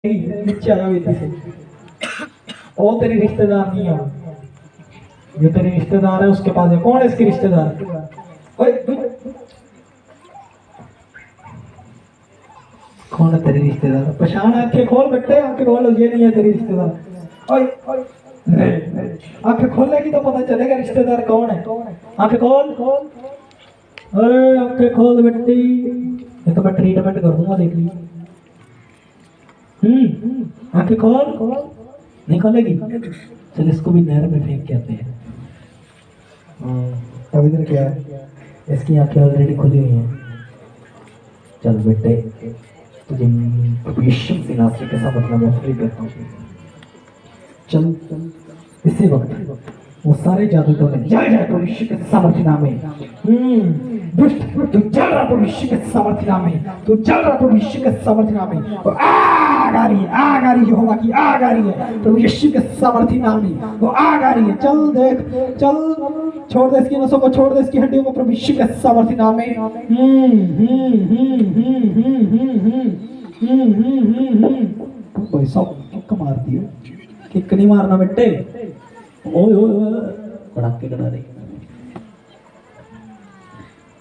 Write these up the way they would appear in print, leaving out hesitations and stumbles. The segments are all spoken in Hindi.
नीचे आया बेटी से। ओ तेरी रिश्तेदार नहीं है, जो तेरी रिश्तेदार है उसके पास है। कौन है इसकी रिश्तेदार? ओए कौन है तेरी रिश्तेदार? पहचान, आंखें खोल बेटे, आंखें खोल, ये नहीं है तेरी रिश्तेदार। ओए आंखें खोलेगी तो पता चलेगा रिश्तेदार कौन है। आंखें खोल खोल, अरे आंखें खोल बेटी, ये तो मैं ट्रीटमेंट कर दूंगा, देख ली। आंखें खोल खोल, नहीं खोलेगी? चल इसको भी नहर में फेंक के आते हैं। अब इधर क्या है? इसकी आंखें ऑलरेडी खुली हुई हैं। चल बेटे, तुझे भविष्य से नास्ते के साथ अपना मैं फ्री करता हूँ। चल इसी वक्त वो सारे जादू तो जय जय भविष्य के सामर्थ्य नामे। दुष्ट तू चल रहा भविष्य के सामर्थ्य नामे, तू चल रहा भविष्य के सामर्थ्य नामे। वो आग आ रही है, आग आ रही है, यहोवा की आग आ रही है प्रभु यीशु के सामर्थ्य नामे। वो आग आ रही है। चल देख, चल छोड़ दे इसकी नसों को, छोड़ दे इसकी हड्डियों को प्रभु यीशु के सामर्थ्य नामे। भाई सब किक मारती है, किक नहीं मारना बेटे। ओए ओए पड़ाके करा रही।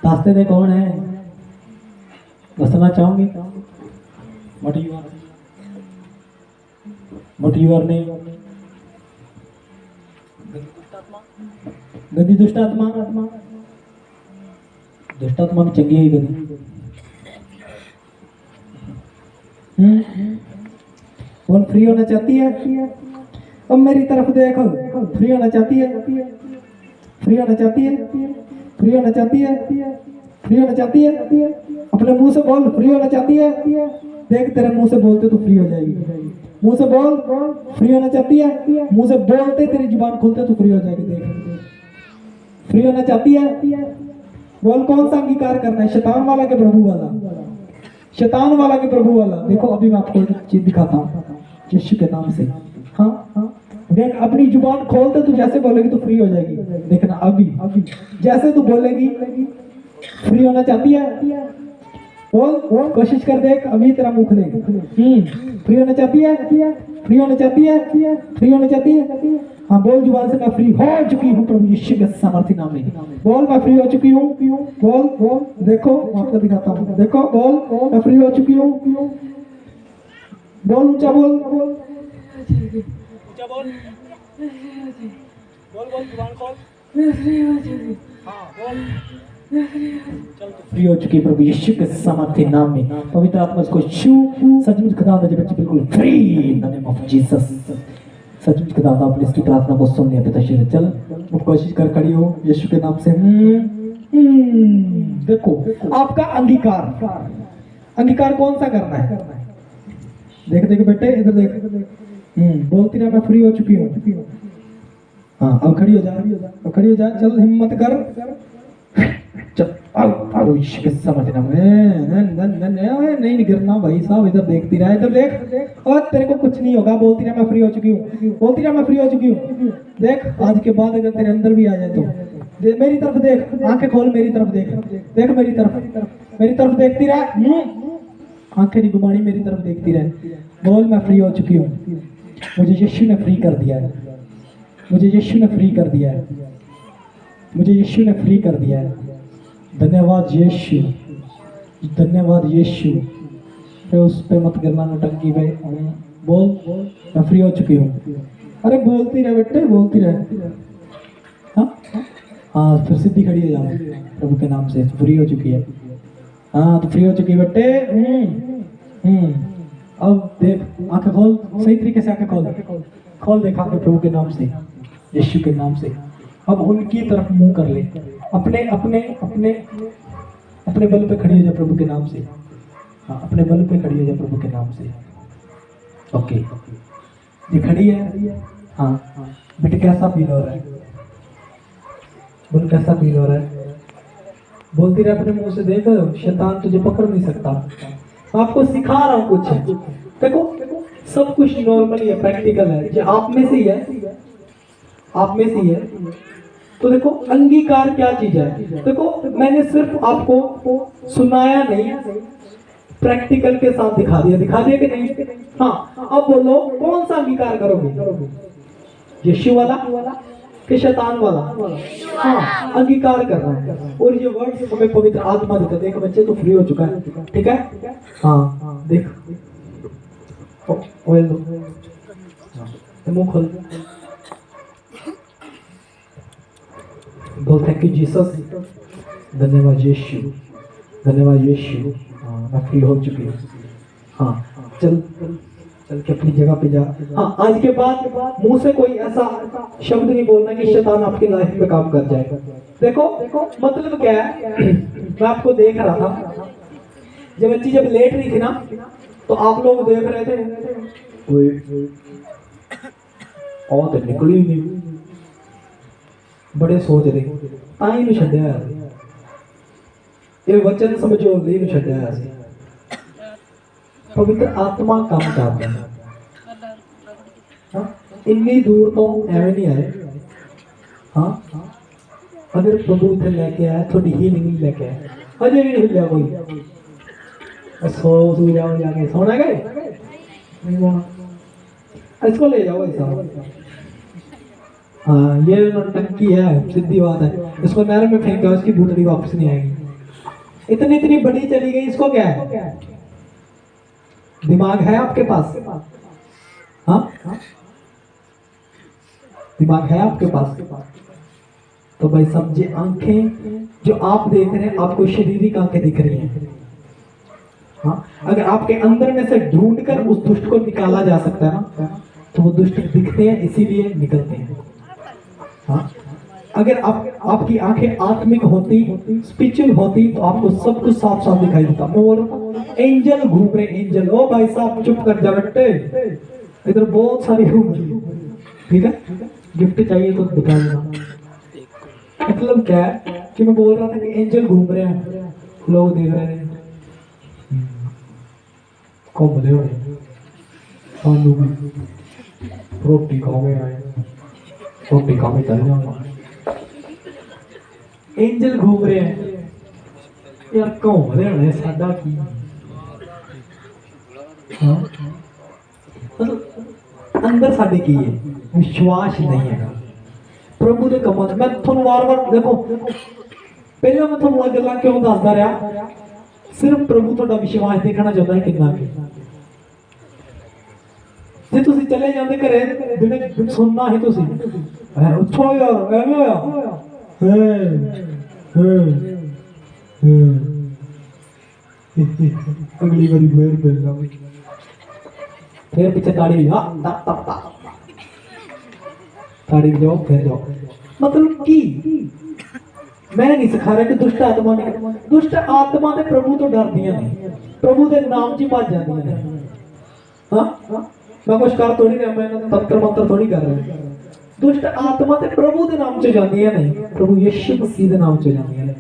रास्ते में कौन है? बसना चाहोगे? What you are? What you are name? गंदी दुष्ट आत्मा, दुष्ट आत्मा की चंगी है गंदी। कौन फ्री होना चाहती है? अब मेरी तरफ देखो, फ्री होना चाहती है, फ्री होना चाहती है, फ्री होना चाहती है, फ्री होना चाहती है। अपने मुंह से बोल, फ्री होना चाहती है। देख तेरे मुंह से बोलते तो फ्री हो जाएगी। मुंह से बोल, फ्री होना चाहती है। मुंह से बोलते तेरी जुबान खोलते तो फ्री हो जाएगी। देख, फ्री होना चाहती है। बोल कौन सा अंगीकार करना है, शैतान वाला के प्रभु वाला? शैतान वाला के प्रभु वाला। देखो अभी मैं आपको एक चीज दिखाता हूँ यीशु के नाम से। हाँ देख, अपनी जुबान खोलते तू जैसे बोलेगी तो फ्री हो जाएगी। देखना अभी अभी जैसे तू बोलेगी फ्री होना चाहती है। बोल, कोशिश कर देख, अभी तेरा मुंह खुले। फ्री होना चाहती है, फ्री होना चाहती है, फ्री होना चाहती है। हाँ बोल जुबान से, मैं फ्री हो चुकी हूँ प्रभु यीशु के सामर्थ्य नाम में। बोल मैं फ्री हो चुकी हूँ। बोल बोल, देखो मैं आपको दिखाता हूँ। देखो बोल, मैं फ्री हो चुकी हूँ। बोल ऊंचा बोल, ऊंचा बोल, बोल बोल जुबान खोल। हाँ बोल, चल तो फ्री हो चुकी प्रभु यीशु के सामर्थ्य नाम में। पवित्र आत्मा को छू, सचमुच खुदा मुझे बच्चे बिल्कुल free in the name of Jesus. सचमुच खुदा अपने इसकी प्रार्थना को सुन लिया पिता श्री। चल अब कोशिश कर, खड़ी हो यीशु के नाम से। देखो आपका अंगीकार, अंगीकार कौन सा करना है? देख देख बेटे, इधर देख। बोलती रहा मैं फ्री हो चुकी हूँ। हाँ अब खड़ी हो जा, अब खड़ी हो जा। चल हिम्मत कर, चल आओ आओ यीशु के समझना में। नहीं गिरना भाई साहब, इधर देखती रहा, इधर देख। और तेरे को कुछ नहीं होगा। बोलती रहा मैं फ्री हो चुकी हूँ, बोलती रहा मैं फ्री हो चुकी हूँ। देख आज के बाद अगर तेरे अंदर भी आ जाए तो मेरी तरफ देख, आंखें खोल, मेरी तरफ देख, देख मेरी तरफ, मेरी तरफ देखती रहा। आंखें नहीं घुमानी, मेरी तरफ देखती रहे। बोल मैं फ्री हो चुकी हूँ, मुझे यीशु ने फ्री कर दिया है, मुझे यीशु ने फ्री कर दिया है, मुझे यीशु ने फ्री कर दिया है। धन्यवाद यीशु, धन्यवाद यीशु। फिर उस पे मत गिरना नौटंकी पे। बोल मैं फ्री हो चुकी हूँ। अरे बोलती रहे बेटे, बोलती रहे। हाँ फिर सीधी खड़ी हो जाओ प्रभु के नाम से। फ्री हो चुकी है। हाँ तो फ्री हो चुकी है बेटे। अब देख, आंखें खोल, सही तरीके से आंखें खोल, खोल देख आंखें प्रभु के नाम से, यीशु के नाम से। अब उनकी तरफ मुंह कर ले, अपने अपने अपने अपने बल पे खड़ी हो जा प्रभु के नाम से। हाँ अपने बल पे खड़ी हो जा प्रभु के नाम से। ओके ये खड़ी है। हाँ बेटे कैसा फील हो रहा है? बोल कैसा फील हो रहा है? बोलती रहे अपने मुंह से। देख शैतान तुझे पकड़ नहीं सकता। मैं आपको सिखा रहा हूँ कुछ। देखो सब कुछ नॉर्मली है, प्रैक्टिकल है, जो आप में से ही है, आप में से ही है। तो देखो अंगीकार क्या चीज है। देखो मैंने सिर्फ आपको सुनाया नहीं, प्रैक्टिकल के साथ दिखा दिया कि नहीं? हाँ, अब बोलो कौन सा अंगीकार करोगे, यीशु वाला कि शैतान वाला? हाँ, अंगीकार कर रहा है। और ये वर्ड हमें पवित्र आत्मा देता है। देख बच्चे, तो फ्री हो चुका है, ठीक है? हाँ देख, ऑयल दो, मुंह खोल, बोल थैंक यू जीसस, धन्यवाद यीशु, धन्यवाद यीशु। हाँ, मैं फ्री हो चुकी हूँ। हाँ, चल चल के अपनी जगह पे जा। हाँ, आज के बाद मुंह से कोई ऐसा शब्द नहीं बोलना कि शैतान आपकी लाइफ में काम कर जाएगा। देखो मतलब क्या है, मैं आपको देख रहा था जब बच्ची जब लेट रही थी ना, तो आप लोग देख रहे थे और तो निकली नहीं, बड़े सोच रहे ताई नहीं छड्या, ये वचन समझो नहीं छड्या। पवित्र आत्मा काम करता है। हाँ, इतनी दूर तो एवं नहीं आए। हाँ, अगर प्रभु इधर लेके आया, थोड़ी हीलिंग लेके आया, अजय भी नहीं हिला कोई, सो जाओ, जाके सोना गए नहीं सोना, इसको ले जाओ ऐसा। हाँ, ये टंकी है, सीधी बात है, इसको नहर में फेंका, उसकी भूतड़ी वापस नहीं आएगी। इतनी बड़ी चली गई, इसको क्या है? दिमाग है आपके पास? हाँ, दिमाग है आपके पास? तो भाई सब ये आंखें जो आप देख रहे हैं, आपको शारीरिक आंखें दिख रही हैं। हाँ, अगर आपके अंदर में से ढूंढकर उस दुष्ट को निकाला जा सकता है ना, तो वो दुष्ट दिखते हैं, इसीलिए निकलते हैं। हाँ, अगर आपकी आंखें आत्मिक होती, स्पिरिचुअल होती, तो आपको सब कुछ साफ साफ दिखाई देता। मैं बोल रहा हूँ एंजल घूम रहे, एंजल। ओ भाई साहब चुप कर जा बेटे, इधर बहुत सारी घूम रही, ठीक है? गिफ्ट चाहिए तो बता देना। मतलब क्या है कि मैं बोल रहा था कि एंजल घूम रहे हैं, लोग देख रहे हैं, घूम रहे हो, सानू भी रोटी खाओगे, रोटी खा के चल जाऊंगा। एंजल घूम रहे हैं यार, घूम रहे होने साडा की। हाँ, मतलब अंदर साडे की है विश्वास नहीं है प्रभु के कमां। मैं थोड़ा वार देखो, पहले मैं थोड़ा गल्लां क्यों दसदा रहा, सिर्फ प्रभु थोड़ा विश्वास देखना चाहता है कितना कि जे तुसी चले जांदे घरे जिन्हें सुनना है तुसी उछो यार एवें होया अगली बारी फिर मिलना, फिर पीछे ताड़ी ताड़ी जाओ, फिर जाओ। मतलब की मैं नहीं सिखा रहा कि दुष्ट आत्मा ने प्रभु तो डरदियां नहीं, प्रभु के नाम च भज जांदियां ने। हाँ, मैं कुछ कर थोड़ी रहा, मैं तंत्र मंत्र थोड़ी कर रहा। दुष्ट आत्मा ते प्रभु के नाम च जांदियां नहीं, प्रभु यीशु मसीह के नाम च जांदियां ने।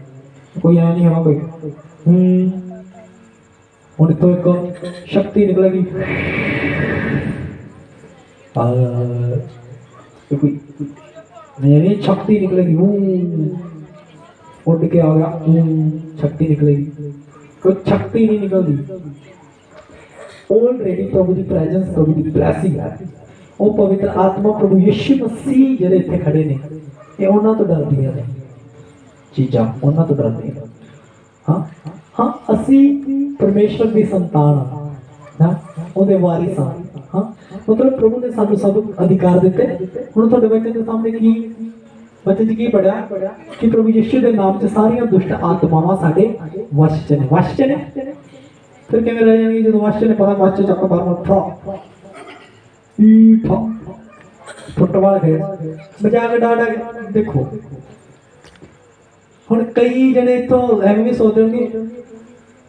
कोई ऐ नहीं होगा कोई हुण तो एक शक्ति निकलेगी, कोई मेरी शक्ति निकलेगी, उड़ के आ गया, शक्ति निकलेगी, कोई शक्ति नहीं निकलती। ऑलरेडी प्रभु की प्रेजेंस, प्रभु की ब्लेसिंग है। वो पवित्र आत्मा प्रभु यीशु मसीह जिहड़े इत्थे खड़े ने, ये उन्हां तो डरदियां ने चीज़ां, उन्हां तो डरदियां। हाँ हाँ, असी परमेश्वर की संतान हाँ, उहदे वारिस हाँ। हाँ, मतलब प्रभु ने सानू सब अधिकार दिते। हुण तुहाडे बच्चे के सामने की वचन की पढ़िया कि प्रभु यीशु के नाम से सारियां दुष्ट आत्मावां साडे वश च ने, वश च ने। फिर किवें रह जाएंगे जो वश ने पता वश चक्कर बार फुटबॉल खेल मजाक डाटा देखो। हुण कई जने तो एवं भी सोचते होंगे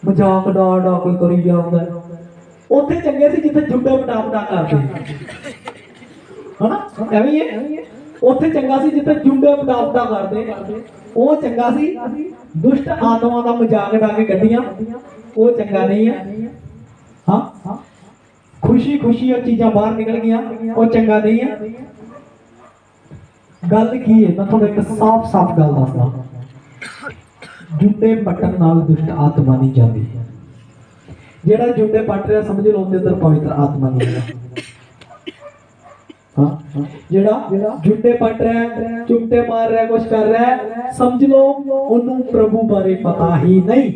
मजाक डाटा कोई करी जाता है, उत्थे चंगे सी जिथे जुड्डा पटा करते है ना, एवं है। उत्थे चंगा सी जिथे जुड्डा पटा करते, वो चंगा सी। दुष्ट आत्मा का मजाक उड़ा के गड्डियां, वो चंगा नहीं है। हाँ, खुशी खुशी और चीज़ां बाहर निकल गई, वो चंगा नहीं है। गल की है, मैं थोड़ा एक साफ साफ गल दसदा, जुड्डे पट्टन नाल दुष्ट आत्मा नहीं जाती। जेड़ा जुंडे पट रहा समझ लो उनके अंदर पवित्र आत्मा नहीं है। हाँ जेड़ा जुंडे पट रहा है, चुमटे मार रहा है, कुछ कर रहा है, समझ लो उन्होंने प्रभु बारे पता ही नहीं।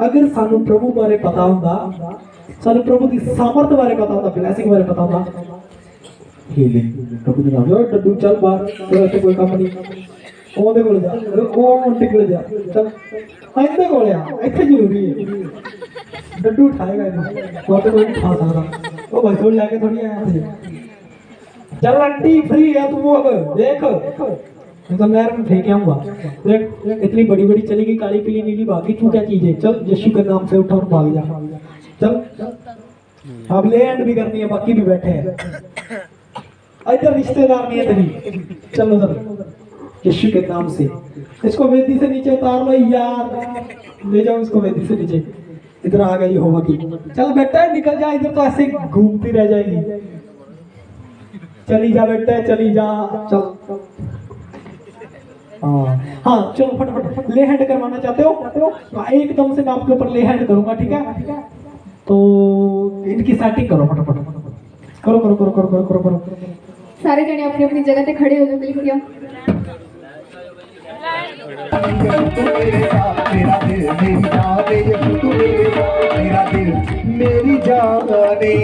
अगर सानू प्रभु बारे पता होंदा, सानू प्रभु की सामर्थ बारे पता होंदा, ब्लेसिंग बारे पता होंदा, हीलिंग प्रभु ने कहा डड्डू चल बाहर, तेरा तो कोई काम नहीं, ओदे कोल जा, ओ निकल जा, चल इत्थे कोल आ, इत्थे जरूरी है, डड्डू उठाएगा नहीं, वो तो कोई उठा सकता, ओ भाई थोड़ी आके थोड़ी आया थे, चल आंटी फ्री है तू अब देख, मैं तो नहर में फेंक आऊंगा, देख इतनी बड़ी बड़ी चली गई, काली पीली नीली बाकी तू क्या चीज है, चल यीशु के नाम से उठ और भाग जा, चल अब ले एंड भी करनी है, बाकी भी बैठे हैं, इधर रिश्तेदार नहीं है तेरी, चलो सर यीशु के नाम से इसको वेदी से नीचे उतार लो यार, ले जाओ इसको वेदी से नीचे, इधर आ गई होगा की, चल बेटा निकल जा, इधर तो ऐसे घूमती रह जाएगी, चली जा बेटा चली जा, चल हाँ चलो फटाफट ले हैंड करवाना चाहते हो, एकदम से मैं आपके ऊपर ले हैंड करूंगा, ठीक है, तो इनकी सेटिंग करो फटाफट, करो करो करो करो करो करो करो, सारे जने अपनी अपनी जगह पे खड़े हो जाओ प्लीज। मेरी जाने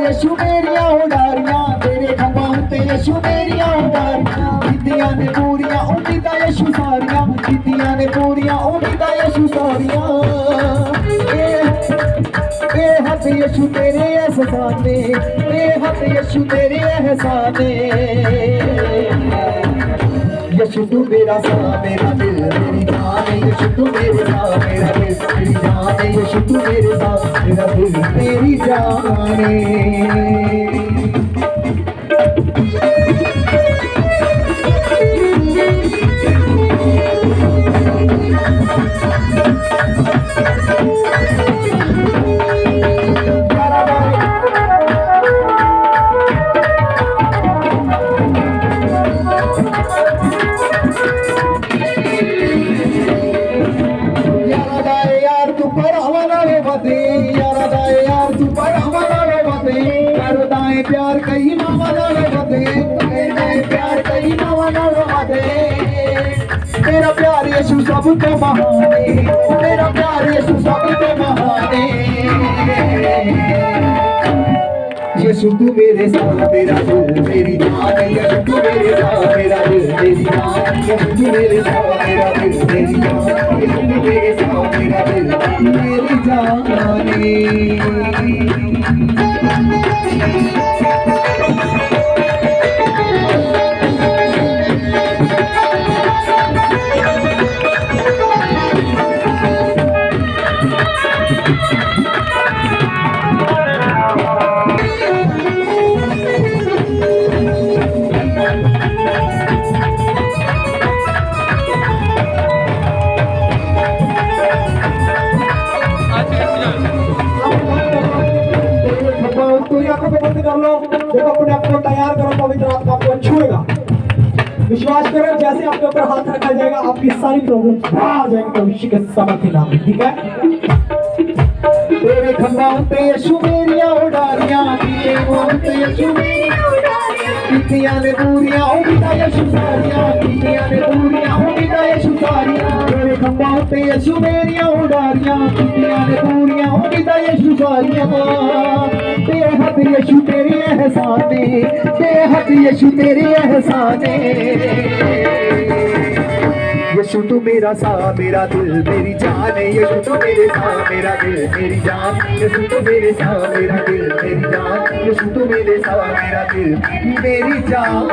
यशु मेरिया उडारियां, तेरे खंभा उत्ते यशु मेरिया उडारियां, कीतियां ने पूरियां उम्मीदां यशु सारियां, कीतियां ने पूरियां उम्मीदां यशु सारियां, ए हथ यशु तेरे एहसाने, ए हथ यशु तेरे एहसाने, यशु तू मेरा सा मेरा दिल मेरी जान, यशु तू मेरे सा मेरा दिल मेरी जान, यशु तू मेरे सा मेरा दिल मेरी जान। प्यार कई मावा नाल वधे, प्यार कई मावा नाल वधे, तेरा प्यार यीशु सब तो महाने, तेरा प्यार यीशु सब तो महाने, यीशु तू मेरे साथ मेरा दिल मेरी जान, यीशु तू मेरे साथ मेरा दिल मेरी जान, यीशु तू मेरे साथ मेरा दिल मेरी जान, यीशु तू मेरे साथ मेरा दिल मेरी जान। कर लो, देखो अपने आप को तैयार करो, पवित्र आत्मा आपको छुएगा, विश्वास करो जैसे आपके ऊपर हाथ रखा जाएगा आपकी सारी प्रॉब्लम आ जाएंगी भविष्य के सामर्थ्य नाम में, ठीक है। तेरे खंभा उत्ते यीशु मेरिया उडारियां, तेरे खंभा उत्ते यीशु मेरिया उडारियां, कीतियां ने पूरियां उम्मीदां यीशु सारियां, कीतियां ने पूरियां उम्मीदां यीशु सारियां, तेरे खंभा उत्ते यीशु मेरिया उडारियां, कीतियां ने पूरियां उम्मीदां यीशु सारियां, बेहद यीशु तेरे एहसाने, बेहद यीशु तेरे एहसाने, यीशु तू मेरा सा मेरा दिल मेरी जान, यीशु तू मेरे सा मेरा दिल मेरी जान, यीशु तू मेरे सा मेरा दिल मेरी जान, यीशु तू मेरे सा मेरा दिल मेरी जान।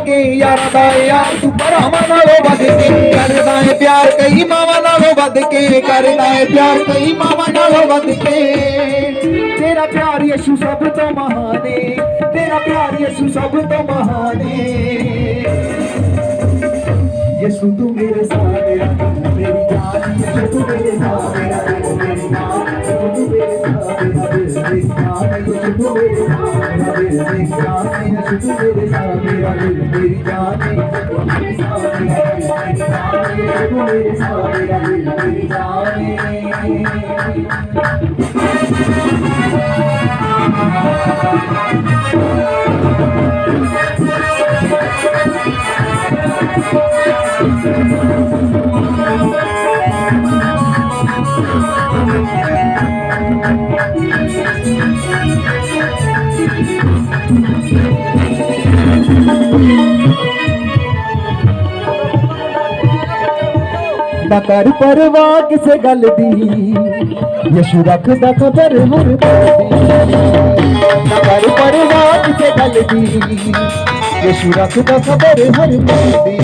के यारा दा यार तू भरावां नालों वध के करदा है प्यार कई मावां नालों वध के करदा है प्यार कई मावां नालों वध के तेरा प्यार यीशु सब तो महान है तेरा प्यार यीशु सब तो महान है यीशु तू मेरे साथ मेरा मेरी जान यीशु तू मेरे साथ मेरा मेरी जान यीशु तू मेरे साथ मेरा मेरी जान यीशु तू मेरे साथ मेरा मेरी जान यीशु तू मेरे साथ मेरा मेरी जान यीशु तू मेरे साथ मेरा मेरी ना कर परवाह किसे गल दी यीशु रखदा खबर हर पल दी ना कर परवाह किसे गल दी यीशु रखदा खबर हर पल दी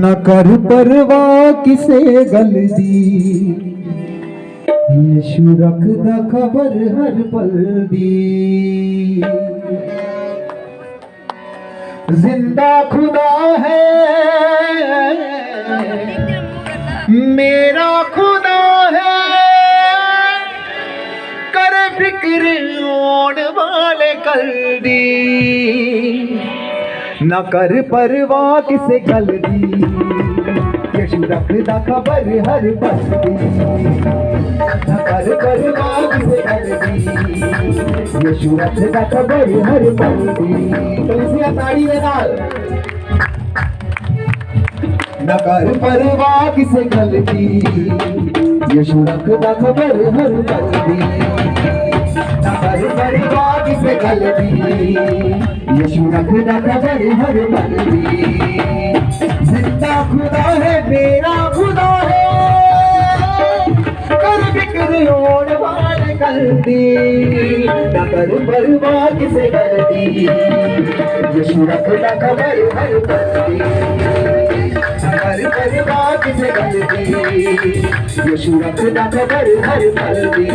न कर परवाह किसे गल दी यीशु रखदा खबर हर पल दी जिंदा खुदा है मेरा खुदा है कर फिक्र होने वाले कल दी न कर परवाह किसे गल दी यीशु रखदा खबर हर पल दी न कर परवाह किसे गल दी यीशु रखदा खबर हर पल दी तुलसी ताड़ी दे नाल न कर परवाह किसे गल दी यीशु रखदा खबर हर पल दी न कर परवाह किसे गल दी यीशु रखदा खबर हर पल दी जिंदा खुदा है मेरा खुदा है कर फिक्र होने वाले कल दी न कर परवाह किसे गल दी यीशु रखदा खबर हर पल दी न कर परवाह किसे गल दी यीशु रखदा खबर हर पल दी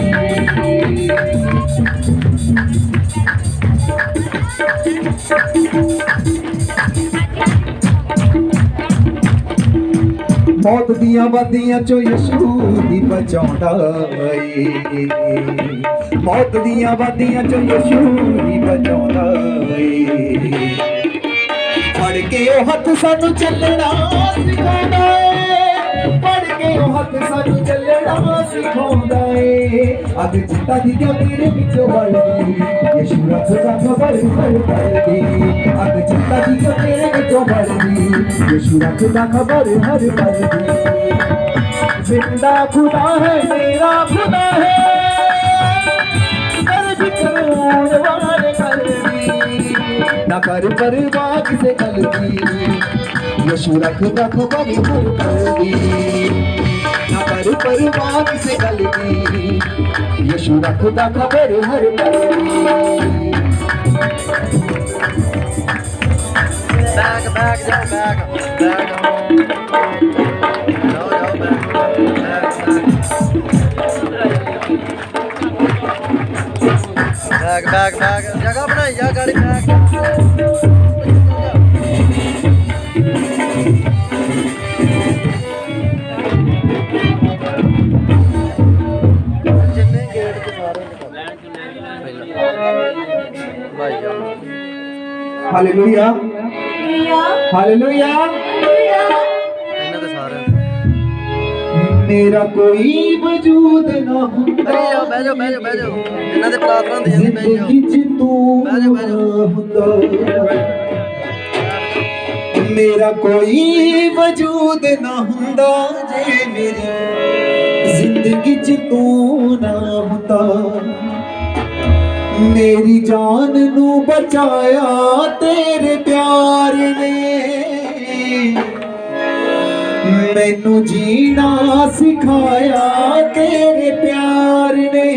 मौत दियां वादियां चो यीशु दी बचाउंदा ए मौत दियां वादियां चो यीशु दी बचाउंदा ए फड़ के ओ हथ सानू चलना सिखाउंदा ए फड़ के ओ हथ सानू चलना सिखाउंदा ए अग चिता दी जो मेरे विचों वलदी यीशु रखदा खबर हर पल दी अग चिता दी जो मेरे विचों वलदी यीशु रखदा खबर हर पल दी जिंदा खुदा है मेरा खुदा है कर फिक्र होने वाले कल दी न कर परवाह किसे गल दी यीशु रखदा खबर हर पल दी न कर परवाह किसे गल दी यीशु रखदा खबर हर पल दी back जगह बनाई जा गाड़ी जिन्ने गेट के सारे हालेलुया हालेलुया। मेरा कोई वजूद ना हुंदा जिंदगी च तू हुंदा। मेरा कोई वजूद ना हुंदा जे मेरी जिंदगी च तू ना हुंदा। मेरी जान नू बचाया तेरे प्यार ने, मैनू जीना सिखाया तेरे प्यार ने।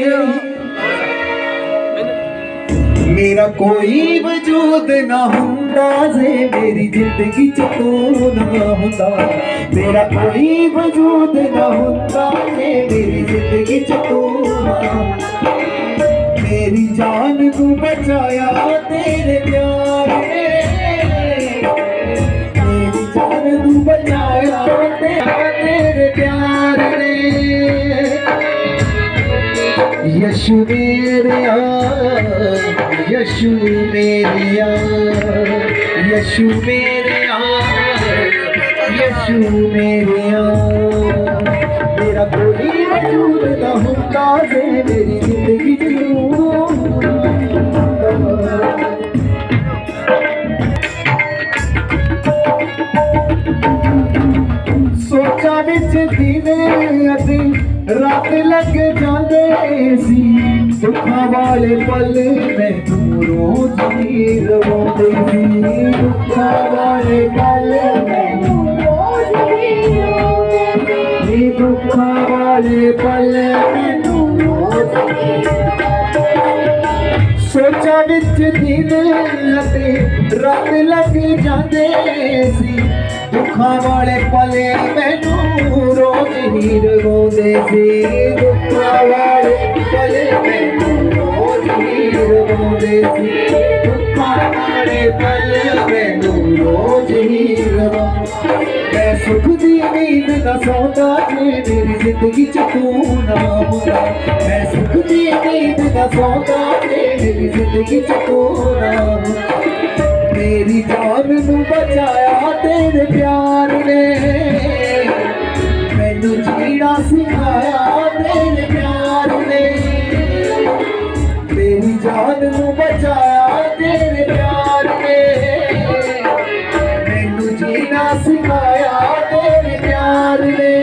मेरा कोई वजूद ना हुंदा जे मेरी जिंदगी च तू ना हुंदा। मेरा कोई वजूद ना हुंदा जे मेरी जिंदगी च तू ना। मेरी जान को बचाया तेरे प्यार ने, मेरी जान को बचाया तेरे प्यार ने। यशु मेरेया यशु मेरेया यशु मेरेया यशु मेरेया। मेरा कोई वजूद ना हुंदा जे मेरी जिंदगी च सोचा विच दिने असी रात लग जांदे सी। दुखां वाले पल मैनू रोज ही रवांदे सी। दुखां वाले पल मैनू रोज ही रवांदे सी। दुखां वाले पल मैनू रोज ही सोचा विच दिन अते रात लग जांदे सी। दुखां वाले पले मैनू रोज ही रवांदे सी। दुखां वाले पले मैनू रोज ही रवांदे सी। दुखां वाले पले मैनू रोज ही रवांदे। मैं सुख दी नींद ना सौंदा जे मेरी जिंदगी च तू ना हुंदा। मैं सुख दी नींद ना सौंदा जे मेरी जिंदगी च तू ना हुंदा। मेरी जान नू बचाया तेरे प्यार ने, मैनू जीना सिखाया तेरे प्यार ने। मेरी जान नू बचाया तेरे प्यार ने, मैनू जीना सिखाया तेरे प्यार ने।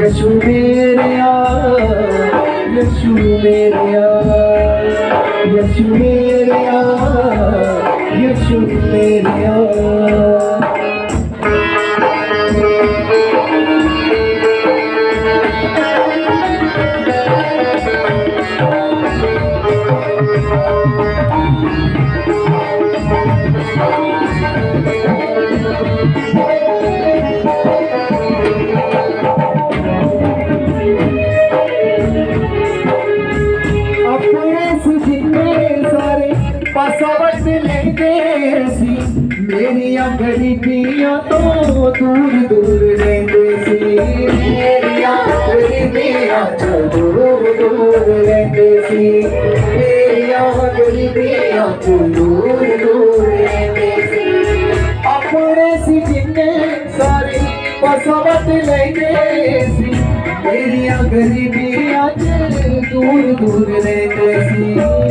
यशु मेरेया यशु मेरेया यशु मेरेया यशु मेरेया। पासावट लेंदे सी मेरिया गरीबियां तो दूर दूर लेंदे सी। मेरिया गरीबियां तो दूर दूर लेंदे सी। मेरिया गरीबियां तो दूर दूर लेंदे सी। अपने सी जिन्ने सारे पासावट लेंदे सी मेरिया गरीबियां दूर दूर लेंदे सी।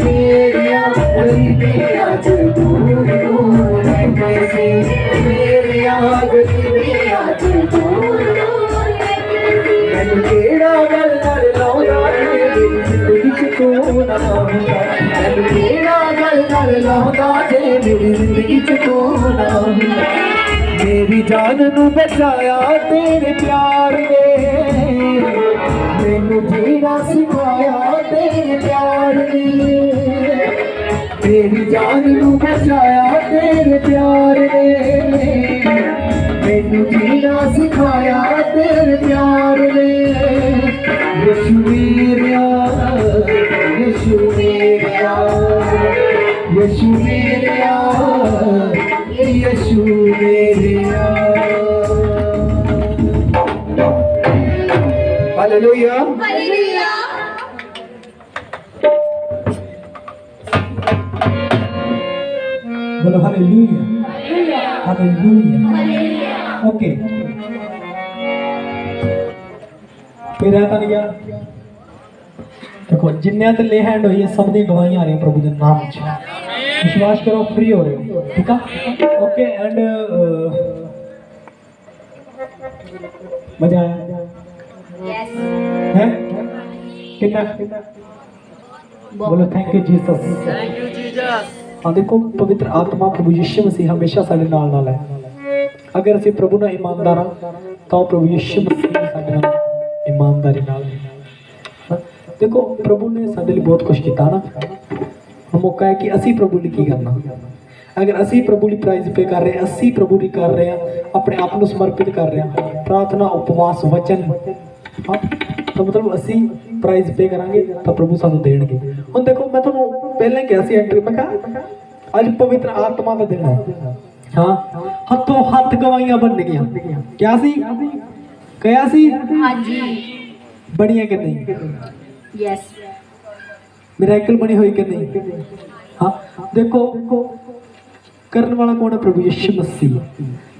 मेरिया गरीबियां दूर दूर लेंदे सी। मेरिया गरीबियां दूर दूर लेंदे सी। मैनू केड़ा गल नाल लाउंदा जे मेरी जिंदगी च तू ना हुंदा। मैनू केड़ा गल नाल लाउंदा जे मेरी जिंदगी च तू ना हुंदा। मेरी जान नू बचाया तेरे प्यार ने, मैनू जीना सिखाया तेरे प्यार ने। मेरी जान नू बचाया तेरे प्यार ने, मैनू जीना सिखाया तेरे प्यार ने। यशु मेरेया यशु मेरेया यशु मेरेया यशु मेरेया। हालेलुया। हालेलुया। बोलो हालेलुया हालेलुया। ओके फिर है तो लिया देखो जिन्ने ते ले हैंड हुई है सब दी गवाहियां आ रही प्रभु के नाम च विश्वास करो फ्री हो रहे हो ठीक है। ओके एंड मजा आया है कितना बोलो थैंक यू जीसस। हाँ देखो पवित्र आत्मा प्रभु यीशु मसीह हमेशा साडे नाल नाल है। अगर असीं प्रभु नाल ईमानदार हां तां प्रभु यीशु मसीह साडे नाल ईमानदारी नाल है। देखो प्रभु ने साडे लिए बहुत कुछ किया ना, मौका है कि असी प्रभु लिए की करना। अगर असी प्रभु लिए प्राइज पे कर रहे हैं, असी प्रभु लिए कर रहे हैं, अपने आप को समर्पित कर रहे हैं, प्रार्थना उपवास वचन, हाँ तो मतलब असी प्राइज पे करांगे तो प्रभु सानू देणगे। हुण देखो मैं तुहानू पहले कहा सी एंट्री मैं कहा अज पवित्र आत्मा का दिन है। हाँ हथों हथ गवाइयां बन गईयां क्या सी कहा सी हाँ जी बनिया कि नहीं यस मिरेकल बनी हुई कि नहीं। हाँ देखो करने वाला कौन है प्रभु यीशु मसीह।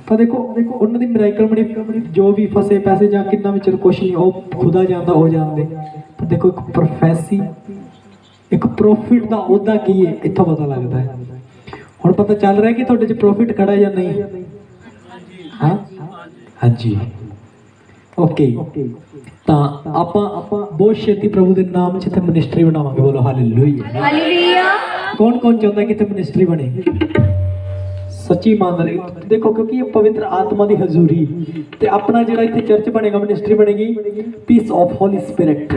पर देखो उन्होंने मिरेकल बनी जो भी फसे पैसे जा कितना भी चल कुछ नहीं वो खुदा जानता हो जानते। पर देखो एक प्रोफेसी एक प्रॉफिट का ओहदा की है इत्थों पता लगता है। हुण पता चल रहा है कि तुहाडे च प्रॉफिट खड़ा या नहीं। हाँ हाँ जी ओके तो आप बहुत छेती प्रभु के नाम च मिनिस्ट्री बनावांगे। बोलो हालेलुया हालेलुया। कौन कौन चाहता है कि मिनिस्ट्री बने सच्ची ईमानदारी। देखो क्योंकि ये पवित्र आत्मा की हजूरी ते अपना जिहड़ा इत्थे चर्च बनेगा मिनिस्ट्री बनेगी पीस ऑफ होली स्पिरिट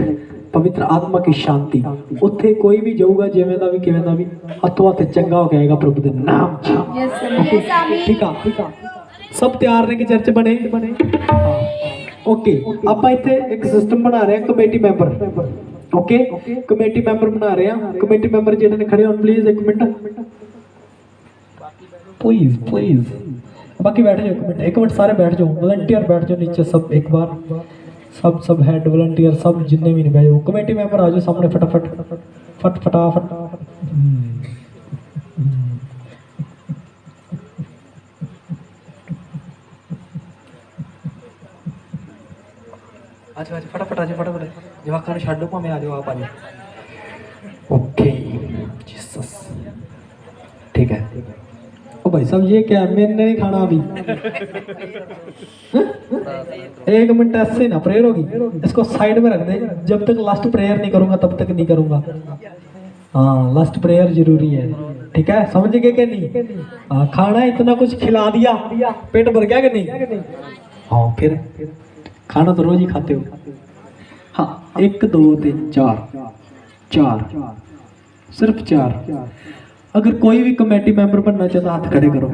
पवित्र आत्मा की शांति। उत्थे कोई भी जाऊगा जिवें दा भी किवें दा भी हथों हथ चंगा हो गएगा प्रभु के नाम च। ठीक है सब तैयार ने कि चर्च बने। ओके आप इत्थे एक सिस्टम बना रहे हैं committee member. Okay committee member बना रहे हैं। कमेटी मैंबर जिन्हें ने खड़े हो प्लीज एक मिनट प्लीज प्लीज बाकी बैठ जाओ एक मिनट सारे बैठ जाओ वॉलंटियर बैठ जाओ नीचे सब एक बार सब हेड वॉलंटियर सब जितने भी नहीं बैठ जाओ कमेटी मेंबर आ जाओ सामने फटाफट फटाफट। अच्छा फटाफट आ जाओ फटाफट जवाकां नूं छड्डो भावें आ जाओ आप आ जाओ। ओके जीसस ठीक है। ओ भाई साहब ये क्या है मैंने नहीं खाना अभी। एक मिनट ऐसे ना प्रेयर होगी इसको साइड में रख दे जब तक लास्ट प्रेयर नहीं करूंगा तब तक नहीं करूंगा। हाँ लास्ट प्रेयर जरूरी है ठीक है समझ गए कि नहीं। हाँ खाना इतना कुछ खिला दिया पेट भर गया कि नहीं। हाँ फिर खाना तो रोज ही खाते हो। हाँ 1 2 3 4 सिर्फ 4। अगर कोई भी कमेटी मेंबर बनना चाहता हाथ खड़े करो।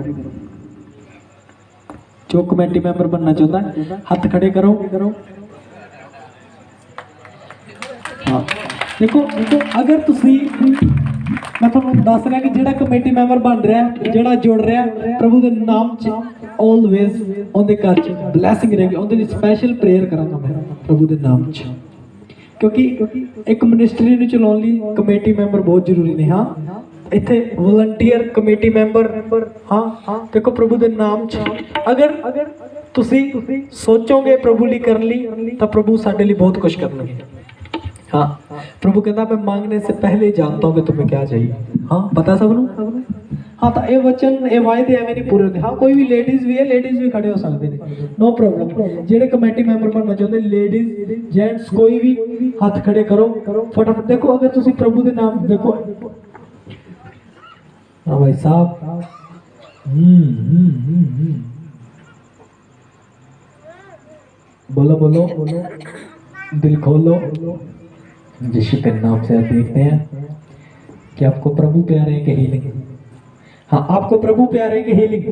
जो कमेटी मेंबर बनना चाहता है हाथ खड़े करो। हाँ देखो अगर तुसी मैं ਤੁਹਾਨੂੰ ਦੱਸ ਰਿਹਾ कि ਜਿਹੜਾ कमेटी मेंबर बन रहा है ਜਿਹੜਾ जुड़ रहा है प्रभु के नाम च ऑलवेज ਉਹਦੇ ਘਰ ਚ ਬਲੇਸਿੰਗ ਰਹੇਗੀ ਉਹਦੇ ਲਈ ਸਪੈਸ਼ਲ ਪ੍ਰੇਅਰ ਕਰਾਂਗਾ मैं प्रभु के नाम च क्योंकि एक मिनिस्ट्री ਨੂੰ ਚਲਾਉਣ ਲਈ कमेटी मेंबर बहुत जरूरी ने। हाँ इत्थे वॉलंटियर कमेटी मेंबर हाँ देखो प्रभु के नाम च अगर तुसी सोचोगे प्रभु लिए करने लिए तो प्रभु साडे लिए बहुत कुछ करनगे। हाँ प्रभु कहता मैं मांगने से पहले जानता हूँ कि तुम्हें क्या चाहिए। हाँ पता सबनू। हाँ तो ये वचन ये वायदे एवं नहीं पूरे होते। हाँ कोई भी लेडीज भी है लेडीज भी खड़े हो सकते हैं नो प्रॉब्लम। जेडे कमेटी मेंबर बनना चाहते लेडीज जेंट्स कोई भी हाथ खड़े करो फटाफट। देखो अगर तुसी प्रभु के नाम देखो हाँ भाई साहब बोलो बोलो दिल खोलो यीशु के नाम से देखते हैं कि आपको प्रभु प्यारे हैं कि हीलिंग। हाँ आपको प्रभु प्यारे हैं कि हीलिंग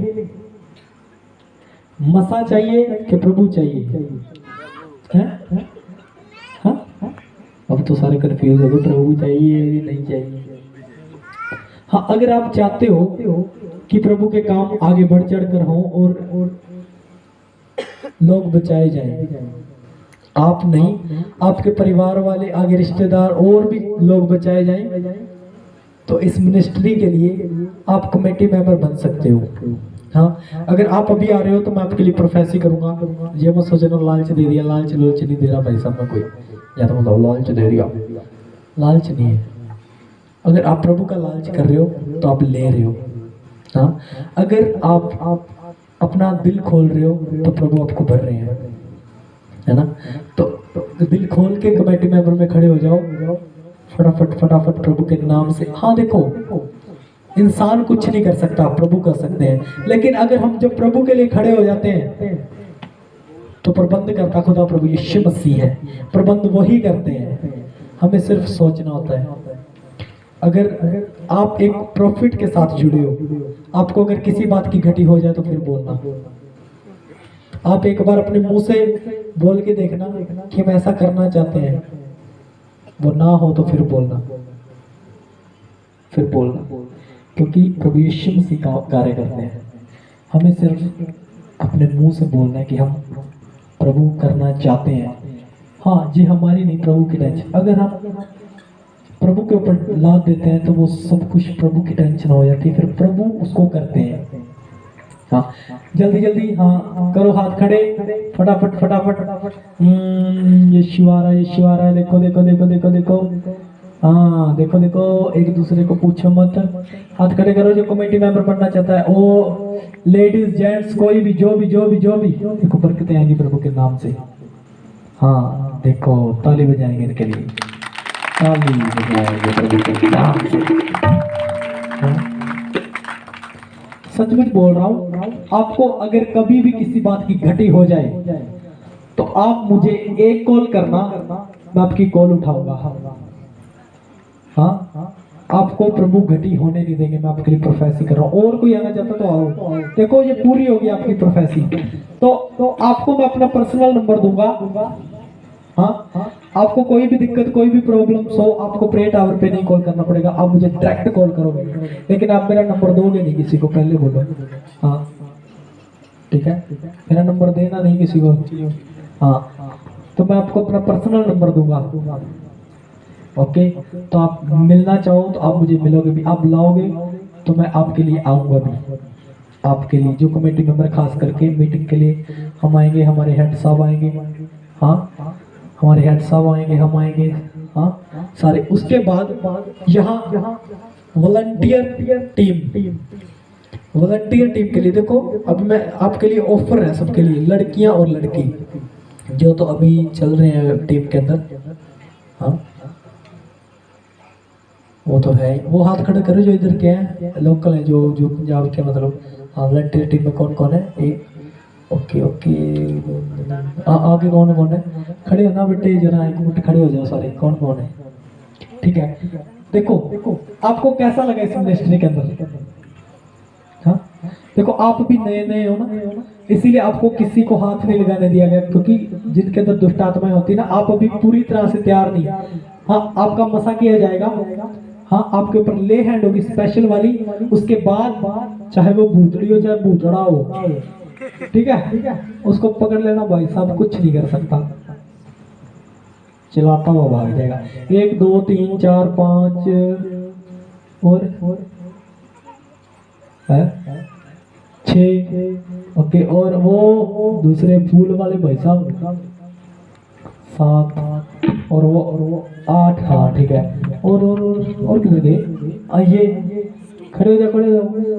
मसा चाहिए कि प्रभु चाहिए हैं। हाँ अब तो सारे कंफ्यूज हो गए प्रभु चाहिए नहीं चाहिए। हाँ अगर आप चाहते हो कि प्रभु के काम आगे बढ़ चढ़ कर हों और लोग बचाए जाएं आप नहीं आपके परिवार वाले आगे रिश्तेदार और भी लोग बचाए जाएं तो इस मिनिस्ट्री के लिए आप कमेटी मेंबर बन सकते हो। हाँ, अगर आप अभी आ रहे हो तो मैं आपके लिए प्रोफेसी करूंगा। ये मत सोचना लालच दे दिया, लालच नहीं दे रहा भाई साहब मैं कोई, या तो बताओ लालच दे दिया, लालच नहीं है। अगर आप प्रभु का लालच कर रहे हो तो आप ले रहे हो। हाँ, अगर आप अपना दिल खोल रहे हो तो प्रभु आपको भर रहे हैं, है ना। तो दिल खोल के कमेटी मेंबर में खड़े हो जाओ फटाफट प्रभु के नाम से। हाँ देखो, इंसान कुछ नहीं कर सकता, प्रभु कर सकते हैं। लेकिन अगर हम जब प्रभु के लिए खड़े हो जाते हैं तो प्रबंध करता खुदा प्रभु यीशु मसीह है। प्रबंध वही करते हैं, हमें सिर्फ सोचना होता है। अगर आप एक प्रॉफिट के साथ जुड़े हो, आपको अगर किसी बात की घटी हो जाए तो फिर बोलना। आप एक बार अपने मुंह से बोल के देखना कि हम ऐसा करना चाहते हैं, वो ना हो तो फिर बोलना, क्योंकि प्रभु यीशु मसीह का कार्य करते हैं। हमें सिर्फ अपने मुंह से बोलना है कि हम प्रभु करना चाहते हैं। हाँ, ये हमारी नहीं, प्रभु की टेंशन। अगर हम प्रभु के ऊपर लाद देते हैं तो वो सब कुछ प्रभु की टेंशन हो जाती है, फिर प्रभु उसको करते हैं। हाँ, जल्दी हाँ करो, हाथ खड़े फटाफट। यीशु आ रहा है, देखो। हाँ देखो, एक दूसरे को पूछो मत, हाथ खड़े करो। जो कमेटी मेंबर बनना चाहता है, वो लेडीज जेंट्स कोई भी, जो भी देखो, बरकतें आएंगी प्रभु के नाम से। हाँ देखो, ताली बजाएंगे इनके लिए, ताली बजाएंगे प्रभु के नाम से। हाँ? सचमुच बोल रहा हूँ, आपको अगर कभी भी किसी बात की घटी हो जाए तो आप मुझे एक कॉल करना, मैं आपकी कॉल उठाऊंगा। हाँ, आपको प्रभु घटी होने नहीं देंगे। मैं आपके लिए प्रोफेसी कर रहा हूँ। और कोई आना चाहता तो आओ। देखो, ये पूरी होगी आपकी प्रोफेसी। तो आपको मैं अपना पर्सनल नंबर दूंगा। हाँ, आपको कोई भी दिक्कत, कोई भी प्रॉब्लम हो, आपको प्रेयर टावर पे नहीं कॉल करना पड़ेगा, आप मुझे डायरेक्ट कॉल करोगे। लेकिन आप मेरा नंबर दोगे नहीं किसी को, पहले बोलो। हाँ ठीक है, मेरा नंबर देना नहीं किसी को। हाँ, तो मैं आपको अपना पर्सनल नंबर दूंगा। ओके, तो आप मिलना चाहो तो आप मुझे मिलोगे भी, आप लाओगे तो मैं आपके लिए आऊँगा भी। आपके लिए जो कमेटी मेंबर खास करके मीटिंग के लिए हम आएंगे, हमारे हेड साहब आएंगे। हाँ, हमारे हेड साहब आएंगे, हम आएंगे। हाँ, सारे। उसके बाद यहाँ वॉलंटियर टीम के लिए देखो, अब मैं आपके लिए ऑफर है सबके लिए, लड़कियां और लड़के जो तो अभी चल रहे हैं टीम के अंदर। हाँ, वो तो है। वो हाथ खड़े करो जो इधर के हैं, लोकल है, जो पंजाब के, मतलब। हाँ, वॉलंटियर टीम में कौन है? एक ओके आगे कौन है? खड़े हो ना बेटे, जरा एक मिनट खड़े हो जाओ सारे। कौन है? ठीक है, देखो आपको कैसा लगा इस मिनिस्ट्री के अंदर? हाँ, देखो, आप भी नए हो ना, इसीलिए आपको किसी को हाथ नहीं लगाने दिया गया, क्योंकि जिनके अंदर दुष्ट आत्माएं होती है ना, आप अभी पूरी तरह से तैयार नहीं। हाँ, आपका मसा किया जाएगा। हाँ, आपके ऊपर ले हैंड होगी स्पेशल वाली। उसके बाद चाहे वो भूतड़ी हो चाहे भूतड़ा हो, ठीक है, उसको पकड़ लेना भाई साहब, कुछ नहीं कर सकता, चलाता हुआ भाग जाएगा। 1 2 3 4 5 और 6। ओके, और वो दूसरे फूल वाले भाई साहब 7 और वो 8। हाँ ठीक है, और कितने गए? आइए खड़े हो जाओ।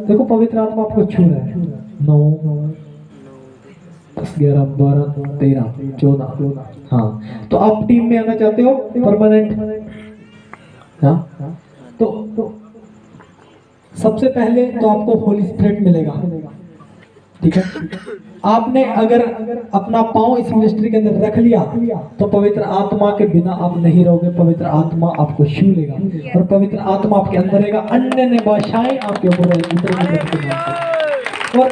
देखो, पवित्र आत्मा आपको छू रहा है। 9 10 11 12 13 14। हाँ, तो आप टीम में आना चाहते हो परमानेंट? हाँ, तो सबसे पहले तो आपको होली स्पिरिट मिलेगा, ठीक है। आपने अगर अपना पांव इस मिनिस्ट्री के अंदर रख लिया तो पवित्र आत्मा के बिना आप नहीं रहोगे। पवित्र आत्मा आपको छू लेगा और पवित्र आत्मा आपके अंदर रहेगा। अन्य भाषाएं आपके ऊपर उतरेंगी। और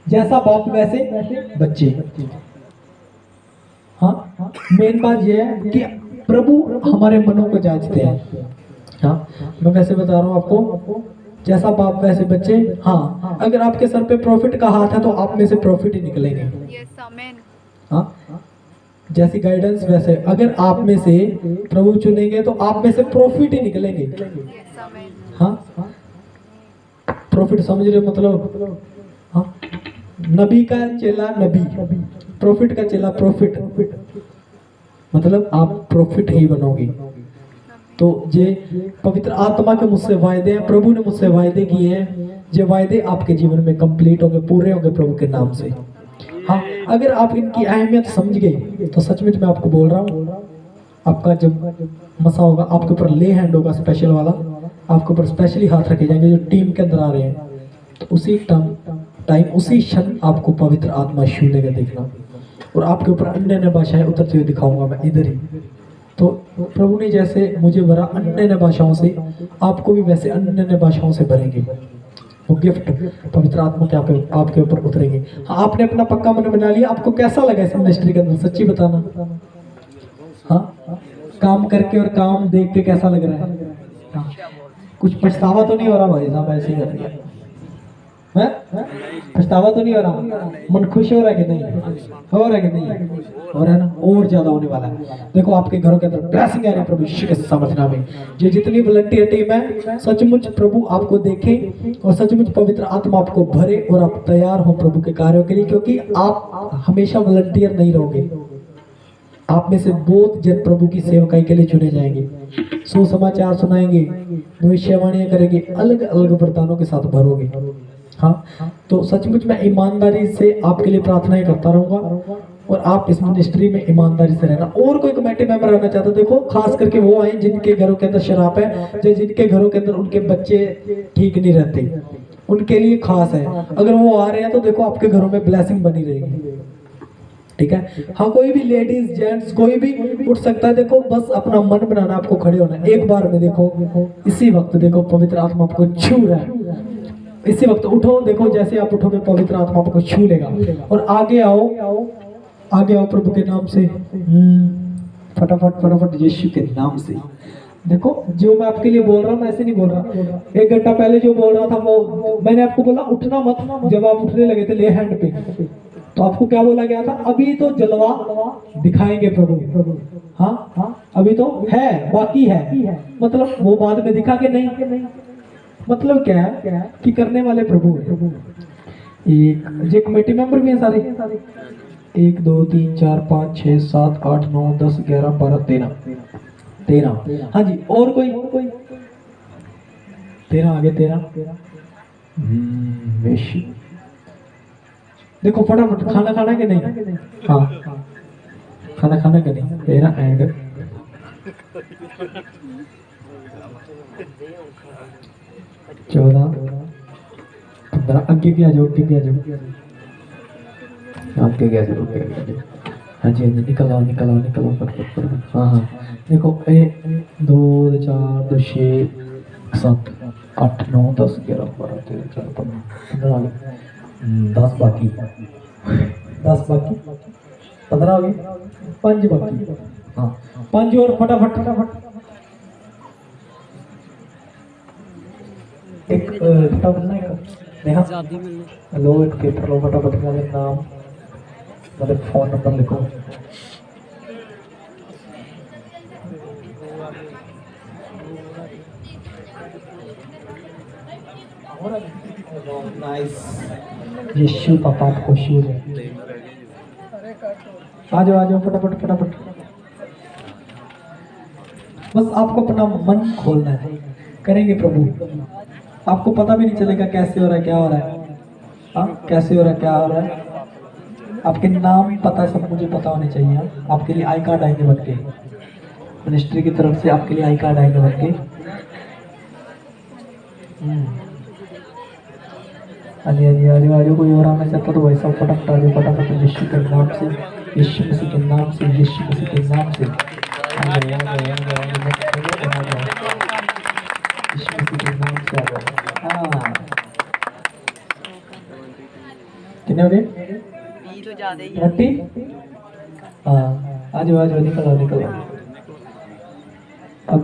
जैसा बाप वैसे बच्चे। हाँ, मेन बात यह है कि प्रभु हमारे मनों को जांचते हैं। हाँ, मैं वैसे बता रहा हूँ आपको, जैसा बाप वैसे बच्चे। हाँ, अगर आपके सर पे प्रॉफिट का हाथ है तो आप में से प्रॉफिट ही निकलेंगे। हाँ, जैसी गाइडेंस वैसे, अगर आप में से प्रभु चुनेंगे तो आप में से प्रॉफिट ही निकलेंगे। हाँ, प्रॉफिट समझ रहे हो मतलब? हाँ, नबी का चेला नबी, प्रॉफिट का चेला प्रॉफिट, मतलब आप प्रॉफिट ही बनोगे। तो ये पवित्र आत्मा के मुझसे वायदे हैं, प्रभु ने मुझसे वायदे किए हैं, ये वायदे आपके जीवन में कंप्लीट होंगे, पूरे होंगे प्रभु के नाम से। हाँ, अगर आप इनकी अहमियत समझ गए तो सचमुच मैं आपको बोल रहा हूँ, आपका जब मसा होगा आपके ऊपर ले हैंड होगा स्पेशल वाला, आपके ऊपर स्पेशली हाथ रखे जाएंगे जो टीम के अंदर आ रहे हैं, तो उसी टाइम उसी क्षण आपको पवित्र आत्मा छू लेगा, देखना। और आपके ऊपर अन्य अन्य भाषाएं उतरते हुए दिखाऊंगा मैं इधर ही। तो प्रभु ने जैसे मुझे भरा अन्य अन्य भाषाओं से, आपको भी वैसे अन्य अन्य भाषाओं से भरेंगे। वो गिफ्ट पवित्र आत्मा के आपके ऊपर उतरेंगे। हाँ, आपने अपना पक्का मन बना लिया। आपको कैसा लगा इस मिनिस्ट्री के अंदर, सच्ची बताना। हाँ, काम करके और काम देख के कैसा लग रहा है? हाँ, कुछ पछतावा तो नहीं हो रहा भाई साहब ऐसे ही कर दिया? पछतावा तो नहीं हो रहा? मन खुश हो रहा है कि नहीं? हो रहा है कि नहीं? हो रहा है ना? और ज्यादा होने वाला है। देखो आपके घरों के अंदर ब्लेसिंग आ रही है प्रभु यीशु के सामर्थ्य में। ये जितनी वॉलंटियर टीम है, सचमुच प्रभु आपको देखे और सचमुच पवित्र आत्मा आपको भरे और आप तैयार हो प्रभु के कार्यों के लिए, क्योंकि आप हमेशा वॉलंटियर नहीं रहोगे। आप में से बहुत जन प्रभु की सेवकाई के लिए चुने जाएंगे, सुसमाचार सुनाएंगे, भविष्यवाणियां करेंगे, अलग अलग वरदानों के साथ भरोगे। हाँ, तो सचमुच मैं ईमानदारी से आपके लिए प्रार्थनाएं करता रहूंगा और आप इस मिनिस्ट्री में ईमानदारी से रहना। और कोई कमेटी मेंबर रहना चाहता, देखो खास करके वो आए जिनके घरों के अंदर शराब है, जिनके घरों के अंदर उनके बच्चे ठीक नहीं रहते, उनके लिए खास है। अगर वो आ रहे हैं तो देखो आपके घरों में ब्लेसिंग बनी रहेगी, ठीक है। हाँ, कोई भी लेडीज जेंट्स कोई भी उठ सकता है। देखो बस अपना मन बनाना, आपको खड़े होना है एक बार में। देखो इसी वक्त देखो पवित्र आत्मा आपको छू रहा है, इसी वक्त उठो। देखो जैसे आप उठोगे पवित्र आत्मा आपको छू लेगा। और आगे आओ, आगे आओ प्रभु के नाम से, फटाफट फटाफट यीशु के नाम से। देखो जो मैं आपके लिए बोल रहा हूँ, मैं ऐसे नहीं बोल रहा। 1 घंटा पहले जो बोल रहा था वो मैंने आपको बोला उठना मत। जब आप उठने लगे थे ले हैंड पे, तो आपको क्या बोला गया था? अभी तो जलवा दिखाएंगे प्रभु। हाँ, अभी तो है, बाकी है, मतलब वो बाद में दिखा के नहीं। मतलब क्या है कि करने वाले प्रभु है। एक कमेटी मेंबर भी है सारे, 1 2 3 4 5 6 7 8 9 10 11 12 13। हाँ जी, और कोई 13 आगे 13। देखो फटाफट खाना खाना के नहीं? हाँ, खाना खाना के नहीं? 13 एंड 14 15। आगे क्या जाओ, आगे क्या जाओ, आपके क्या जाओ। हाँ जी, हाँ जी, निकल आओ निकल आओ निकल आओ फटाफट। हाँ, देखो 1 2 4 2 6 7 8 9 10 11 12 13 14 15 10 बाकी 15 हो गए, 5 बाकी। हाँ, 5 और फटाफट एक फटाफट ना हेलो एक पेपर लो फटाफट, मेरा नाम मेरे फोन नंबर लिखो। नाइस, यीशु पापा आपको शू है। आ जाओ फटाफट। बस आपको अपना मन खोलना है, करेंगे प्रभु। आपको पता भी नहीं चलेगा कैसे हो रहा है, क्या हो रहा है। हाँ, कैसे हो रहा है, क्या हो रहा है। आपके नाम पता सब मुझे पता होने चाहिए। आपके लिए आई कार्ड आएंगे बन के, मिनिस्ट्री की तरफ से आपके लिए आई कार्ड आएंगे बन के। हाँ जी, आजू कोई और आना चाहता तो भाई सब फटाफट आ जाओ फटाफट, यीशु के नाम से, यीशु मसीह के नाम से, यीशु मसीह के नाम से। यीशु मसीह के नाम से आ जाओ। हाँ, कितने हो गए? 30। हाँ, आ जाओ निकलो। अब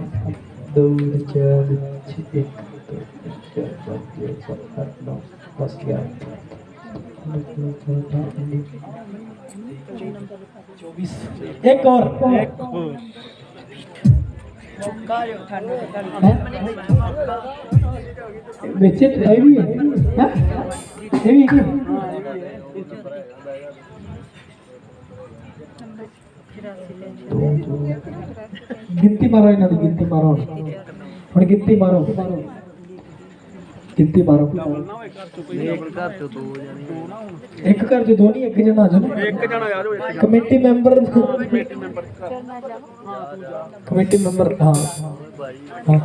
2 4 6 1 2 3 4 5 6 7 8 9 10 11 24 एक और बच्चे है भी है हाँ? है भी क्या गिनती मारो इन्हों की गिनती मारो और गिनती मारो गिनती मारो एक घर जो दो नहीं एक जना आ जाओ कमेटी मेंबर हाँ हाँ